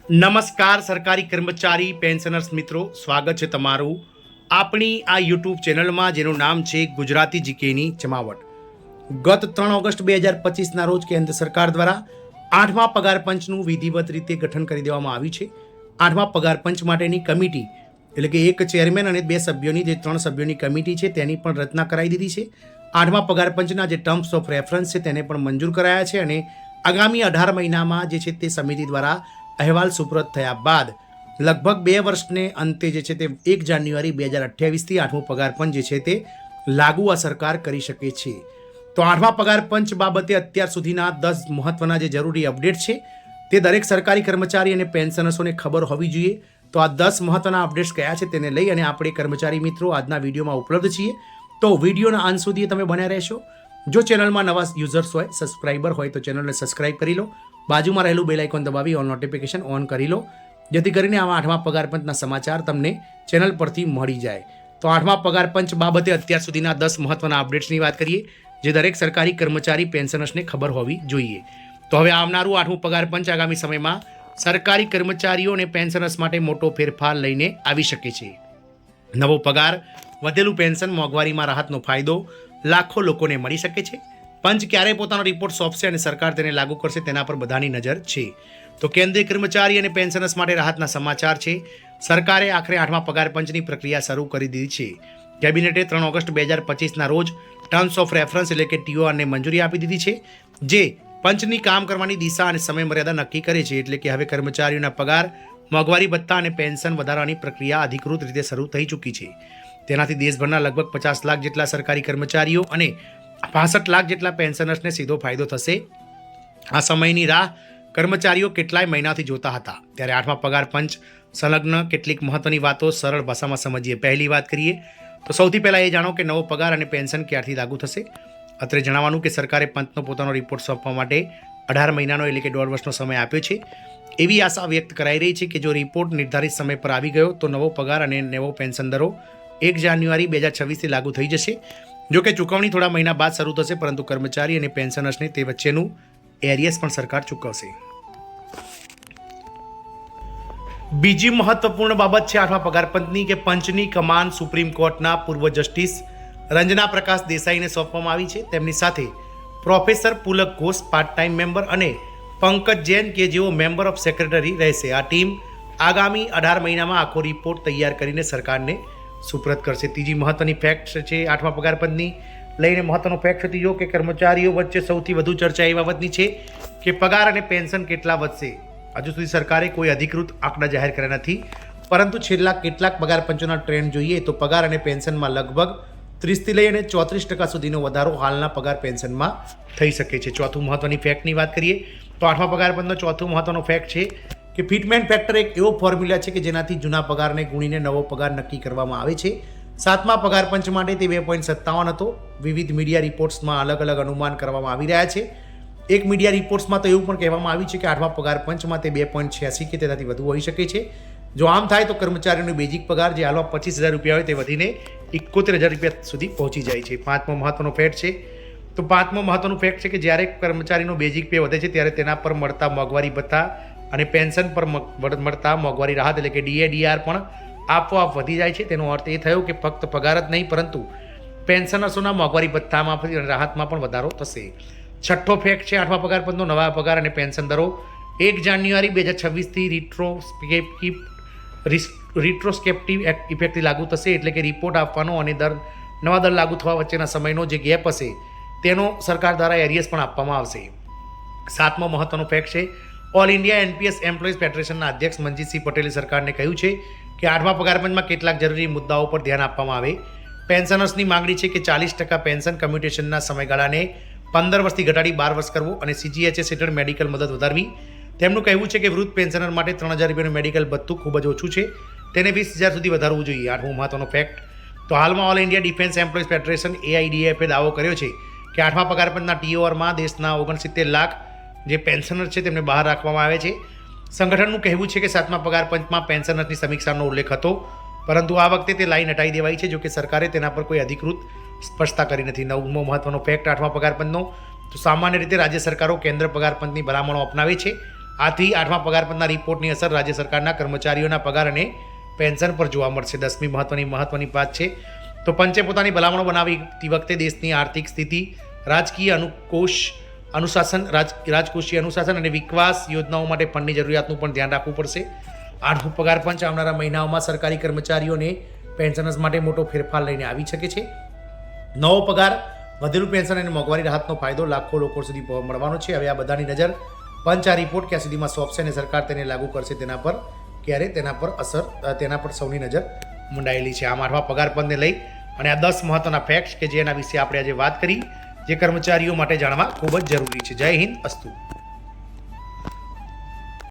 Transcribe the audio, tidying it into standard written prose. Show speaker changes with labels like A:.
A: નમસ્કાર સરકારી કર્મચારી પેન્શનર્સ મિત્રો, સ્વાગત છે તમારું આપણી આ યુટ્યુબ ચેનલમાં જેનું નામ છે ગુજરાતી જીકેની જમાવટ. ગત 3 ઓગસ્ટ 2025ના રોજ કેન્દ્ર સરકાર દ્વારા 8મા પગાર પંચનું વિધિવત રીતે ગઠન કરી દેવામાં આવ્યું છે. 8મા પગાર પંચ માટેની કમિટી એટલે કે એક ચેરમેન અને 2 સભ્યોની જે 3 સભ્યોની કમિટી છે તેની પણ રચના કરાવી દીધી છે. 8મા પગાર પંચના જે ટર્મ્સ ઓફ રેફરન્સ છે તેને પણ મંજૂર કરાયા છે અને આગામી 18 મહિનામાં જે છે તે સમિતિ દ્વારા અહેવાલ સુપરત થયા બાદ લગભગ 2 વર્ષને અંતે જે છે તે 1 જાન્યુઆરી 2028થી 8મો પગાર પંચ જે છે તે લાગુ આ સરકાર કરી શકે છે. તો 8મા પગાર પંચ બાબતે અત્યાર સુધીના 10 મહત્વના જે જરૂરી અપડેટ છે તે દરેક સરકારી કર્મચારી અને પેન્શનર્સોને ખબર હોવી જોઈએ. તો આ 10 મહત્વના અપડેટ્સ કયા છે તેને લઈ અને આપણે કર્મચારી મિત્રો આજના વિડીયોમાં ઉપલબ્ધ છીએ. તો વિડીયોના અંત સુધી તમે બન્યા રહેશો. જો ચેનલમાં નવા યુઝર્સ હોય, સબસ્ક્રાઈબર હોય તો ચેનલને સબસ્ક્રાઈબ કરી લો. બાજુમાં રહેલું બેલ આઇકોન દબાવી ઓલ નોટિફિકેશન ઓન કરી લો, જેથી કરીને આવા 8મા પગાર પંચના સમાચાર તમને ચેનલ પરથી મળી જાય. તો 8મા પગાર પંચ બાબતે અત્યાર સુધીના 10 મહત્વના અપડેટ્સની વાત કરીએ જે દરેક સરકારી કર્મચારી પેન્શનર્સને ખબર હોવી જોઈએ. તો હવે આવનારું 8મું પગાર પંચ આગામી સમયમાં સરકારી કર્મચારીઓ અને પેન્શનર્સ માટે મોટો ફેરફાર લઈને આવી શકે છે. નવો પગાર, વધેલું પેન્શન, મોંઘવારીમાં રાહતનો ફાયદો લાખો લોકોને મળી શકે છે. પંચ ક્યારે પોતાનો રિપોર્ટ સોંપશે અને સરકાર તેને લાગુ કરશે તેના પર બધાની નજર છે. તો કેન્દ્રીય કર્મચારી અને પેન્શનર્સ માટે રાહતના સમાચાર છે. સરકારે આખરે 8મા પગાર પંચની પ્રક્રિયા શરૂ કરી દીધી છે. કેબિનેટે 3 ઓગસ્ટ 2025ના રોજ ટર્મ્સ ઓફ રેફરન્સ એટલે કે TORને મંજૂરી આપી દીધી છે, જે પંચની કામ કરવાની દિશા અને સમયમર્યાદા નક્કી કરે છે. એટલે કે હવે કર્મચારીઓના પગાર, મોંઘવારી ભથ્થા અને પેન્શન વધારવાની પ્રક્રિયા અધિકૃત રીતે શરૂ થઈ ચૂકી છે. તેનાથી દેશભરના લગભગ 50 લાખ જેટલા સરકારી કર્મચારીઓ અને 65 લાખ જેટલા પેન્શનર્સને સીધો ફાયદો થશે. આ સમયની રાહ કર્મચારીઓ કેટલાય મહિનાથી જોતા હતા. ત્યારે 8મા પગાર પંચ સંલગ્ન કેટલીક મહત્વની વાતો સરળ ભાષામાં સમજીએ. પહેલી વાત કરીએ તો સૌથી પહેલાં એ જાણો કે નવો પગાર અને પેન્શન ક્યારથી લાગુ થશે. અત્રે જણાવવાનું કે સરકારે પંચનો પોતાનો રિપોર્ટ સોંપવા માટે 18 મહિનાનો એટલે કે 1.5 વર્ષનો સમય આપ્યો છે. એવી આશા વ્યક્ત કરાઈ રહી છે કે જો રિપોર્ટ નિર્ધારિત સમય પર આવી ગયો તો નવો પગાર અને નવો પેન્શન દરો 1 જાન્યુઆરી 2026થી લાગુ થઈ જશે. જો કે ચૂકવણી થોડા મહિના બાદ શરૂ થશે, પરંતુ કર્મચારી અને પેન્શનર્સને તે વચ્ચેનું એરિયસ પણ સરકાર ચૂકવશે. બીજી મહત્વપૂર્ણ બાબત છે 8મા પગાર પંચની કે પંચની કમાન સુપ્રીમ કોર્ટના પૂર્વ જસ્ટિસ રંજના પ્રકાશ દેસાઈને સોંપવામાં આવી છે. તેમની સાથે પ્રોફેસર પુલક ઘોષ પાર્ટ ટાઈમ મેમ્બર અને પંકજ જૈન કે જેઓ મેમ્બર ઓફ સેક્રેટરી રહેશે. આ ટીમ આગામી 18 મહિનામાં આખો રિપોર્ટ તૈયાર કરીને સરકારને સુપ્રત કરશે. ત્રીજી મહત્વની ફેક્ટ છે 8મા પગાર પંચની લઈને મહત્વનો ફેક્ટ હતી જો કે કર્મચારીઓ વચ્ચે સૌથી વધુ ચર્ચા એ બાબતની છે કે પગાર અને પેન્શન કેટલા વધશે. હજુ સુધી સરકારે કોઈ અધિકૃત આંકડા જાહેર કર્યા નથી, પરંતુ છેલ્લા કેટલાક પગાર પંચોના ટ્રેન્ડ જોઈએ તો પગાર અને પેન્શનમાં લગભગ 30થી લઈ અને 34% સુધીનો વધારો હાલના પગાર પેન્શનમાં થઈ શકે છે. ચોથું મહત્વની ફેક્ટની વાત કરીએ તો 8મા પગાર પંચનો ચોથું મહત્વનો ફેક્ટ છે કે ફિટમેન્ટ ફેક્ટર એક એવો ફોર્મ્યુલા છે કે જેનાથી જૂના પગારને ગુણીને નવો પગાર નક્કી કરવામાં આવે છે. 7મા પગાર પંચ માટે તે 2.57 હતો. વિવિધ મીડિયા રિપોર્ટ્સમાં અલગ અલગ અનુમાન કરવામાં આવી રહ્યા છે. એક મીડિયા રિપોર્ટ્સમાં તો એવું પણ કહેવામાં આવ્યું છે કે 8મા પગાર પંચમાં તે 2.86 કે તેનાથી વધુ હોઈ શકે છે. જો આમ થાય તો કર્મચારીઓનો બેઝિક પગાર જે હાલમાં 25,000 રૂપિયા હોય તે વધીને 71,000 રૂપિયા સુધી પહોંચી જાય છે. 5મો મહત્વનો ફેક્ટ છે તો 5મો મહત્વનું ફેક્ટ છે કે જ્યારે કર્મચારીનો બેઝિક પે વધે છે ત્યારે તેના પર મળતા મોંઘવારી ભથ્થા અને પેન્શન પર મળતા મોંઘવારી રાહત એટલે કે DADR પણ આપોઆપ વધી જાય છે. તેનો અર્થ એ થયો કે ફક્ત પગાર જ નહીં પરંતુ પેન્શનર્સોના મોંઘવારી ભથ્થામાં અને રાહતમાં પણ વધારો થશે. છઠ્ઠો ફેક્ટ છે 8મા પગાર પંચનો નવા પગાર અને પેન્શન દરો 1 જાન્યુઆરી 2026થી રિટ્રોસ્કેપ્ટિવ ઇફેક્ટથી લાગુ થશે. એટલે કે રિપોર્ટ આપવાનો અને નવા દર લાગુ થવા વચ્ચેના સમયનો જે ગેપ હશે તેનો સરકાર દ્વારા એરિયસ પણ આપવામાં આવશે. 7મો મહત્વનો ફેક્ટ છે ઓલ ઇન્ડિયા NPS એમ્પ્લોઈઝ ફેડરેશનના અધ્યક્ષ મનજીતસિંહ પટેલે સરકારને કહ્યું છે કે 8મા પગાર પંચમાં કેટલાક જરૂરી મુદ્દાઓ પર ધ્યાન આપવામાં આવે. પેન્શનર્સની માંગણી છે કે 40% પેન્શન કમ્યુટેશનના સમયગાળાને 15 વર્ષથી ઘટાડી 12 વર્ષ કરવો અને CGHS હેઠળ મેડિકલ મદદ વધારવી. તેમનું કહેવું છે કે વૃદ્ધ પેન્શનર માટે 3,000 રૂપિયાનું મેડિકલ ભથ્થું ખૂબ જ ઓછું છે, તેને 20,000 સુધી વધારવું જોઈએ. 8મો મહત્વનો ફેક્ટ તો હાલમાં all India defence employees federation AIDF દાવો કર્યો છે કે 8મા પગાર પંચના TORમાં દેશના 69 લાખ જે પેન્શનર છે તેમને બહાર રાખવામાં આવે છે. સંગઠનનું કહેવું છે કે 7મા પગાર પંચમાં પેન્શનર્સની સમીક્ષાનો ઉલ્લેખ હતો, પરંતુ આ વખતે તે લાઈન હટાવી દેવાઈ છે. જો કે સરકારે તેના પર કોઈ અધિકૃત સ્પષ્ટતા કરી નથી. 9મો મહત્વનો ફેક્ટ 8મા પગાર પંચનો તો સામાન્ય રીતે રાજ્ય સરકારો કેન્દ્ર પગાર પંચની ભલામણો અપનાવે છે. આથી 8મા પગાર પંચના રિપોર્ટની અસર રાજ્ય સરકારના કર્મચારીઓના પગાર અને પેન્શન પર જોવા મળશે. 10મી મહત્વની વાત છે તો પંચે પોતાની ભલામણો બનાવતી વખતે દેશની આર્થિક સ્થિતિ, રાજકીય રાજકોષીય અનુશાસન અને વિકાસ યોજનાઓ માટે ફંડની જરૂરિયાતનું પણ ધ્યાન રાખવું પડશે. 8મું પગાર પંચ આવનારા મહિનાઓમાં સરકારી કર્મચારીઓને પેન્શનર્સ માટે મોટો ફેરફાર લઈને આવી શકે છે. નવો પગાર, વધેલું પેન્શન અને મોંઘવારી રાહતનો ફાયદો લાખો લોકો સુધી મળવાનો છે. હવે આ બધાની નજર પંચ આ રિપોર્ટ ક્યાં સુધીમાં સોંપશે અને સરકાર તેને લાગુ કરશે તેના પર સૌની નજર મંડાયેલી છે. આમ 8મા પગાર પંચને લઈ અને આ 10 મહત્વના ફેક્ટ્સ કે જેના વિશે આપણે આજે વાત કરી, જે કર્મચારીઓ માટે જાણવા ખૂબ જ જરૂરી છે. જય હિન્દ, અસ્તુ.